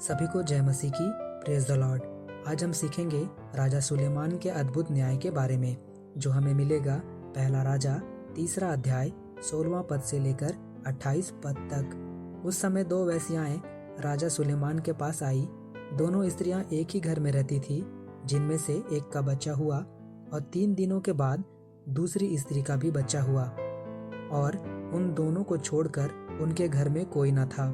सभी को जय मसीह की। Praise the Lord. आज हम सीखेंगे राजा सुलेमान के अद्भुत न्याय के बारे में, जो हमें मिलेगा पहला राजा 3 अध्याय 16वां पद से लेकर 28 पद तक। उस समय 2 वेश्याएं राजा सुलेमान के पास आई। दोनों स्त्रियां एक ही घर में रहती थी, जिनमें से एक का बच्चा हुआ और 3 दिनों के बाद दूसरी स्त्री का भी बच्चा हुआ, और उन दोनों को छोड़कर उनके घर में कोई न था।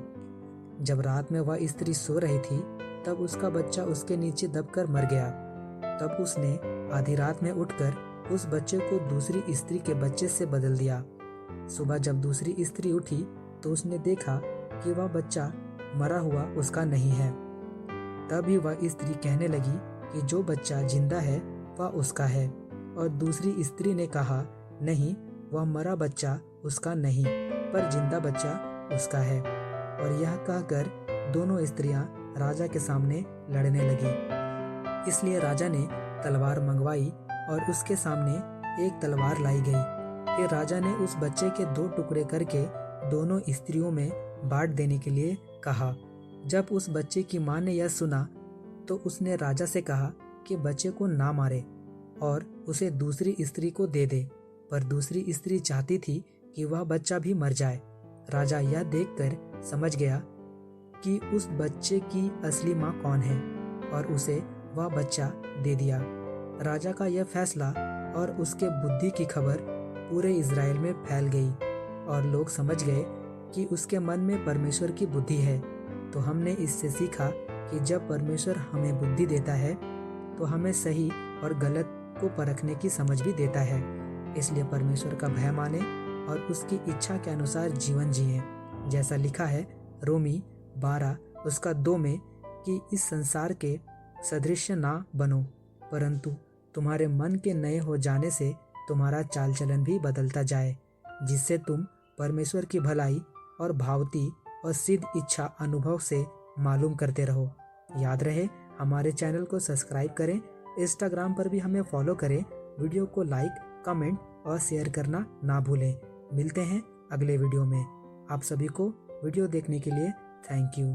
जब रात में वह स्त्री सो रही थी, तब उसका बच्चा उसके नीचे दबकर मर गया। तब उसने आधी रात में उठकर उस बच्चे को दूसरी स्त्री के बच्चे से बदल दिया। सुबह जब दूसरी स्त्री उठी तो उसने देखा कि वह बच्चा मरा हुआ उसका नहीं है। तभी वह स्त्री कहने लगी कि जो बच्चा जिंदा है वह उसका है, और दूसरी स्त्री ने कहा, नहीं, वह मरा बच्चा उसका नहीं, पर जिंदा बच्चा उसका है। और यह कहकर दोनों स्त्रियां राजा के सामने लड़ने लगी। इसलिए राजा ने तलवार मंगवाई और उसके सामने एक तलवार लाई गई। फिर राजा ने उस बच्चे के 2 टुकड़े करके दोनों स्त्रियों में बांट देने के लिए कहा। जब उस बच्चे की मां ने यह सुना तो उसने राजा से कहा कि बच्चे को ना मारे और उसे दूसरी स्त्री को दे दे। पर दूसरी स्त्री चाहती थी कि वह बच्चा भी मर जाए। राजा यह देखकर समझ गया कि उस बच्चे की असली मां कौन है, और उसे वह बच्चा दे दिया। राजा का यह फैसला और उसके बुद्धि की खबर पूरे इज़राइल में फैल गई, और लोग समझ गए कि उसके मन में परमेश्वर की बुद्धि है। तो हमने इससे सीखा कि जब परमेश्वर हमें बुद्धि देता है तो हमें सही और गलत को परखने की समझ भी देता है। इसलिए परमेश्वर का भय माने और उसकी इच्छा के अनुसार जीवन जिए। जैसा लिखा है रोमी 12:2 में कि इस संसार के सदृश ना बनो, परंतु तुम्हारे मन के नए हो जाने से तुम्हारा चाल चलन भी बदलता जाए, जिससे तुम परमेश्वर की भलाई और भावती और सिद्ध इच्छा अनुभव से मालूम करते रहो। याद रहे, हमारे चैनल को सब्सक्राइब करें, इंस्टाग्राम पर भी हमें फॉलो करें, वीडियो को लाइक, कमेंट और शेयर करना ना भूलें। मिलते हैं अगले वीडियो में। आप सभी को वीडियो देखने के लिए थैंक यू।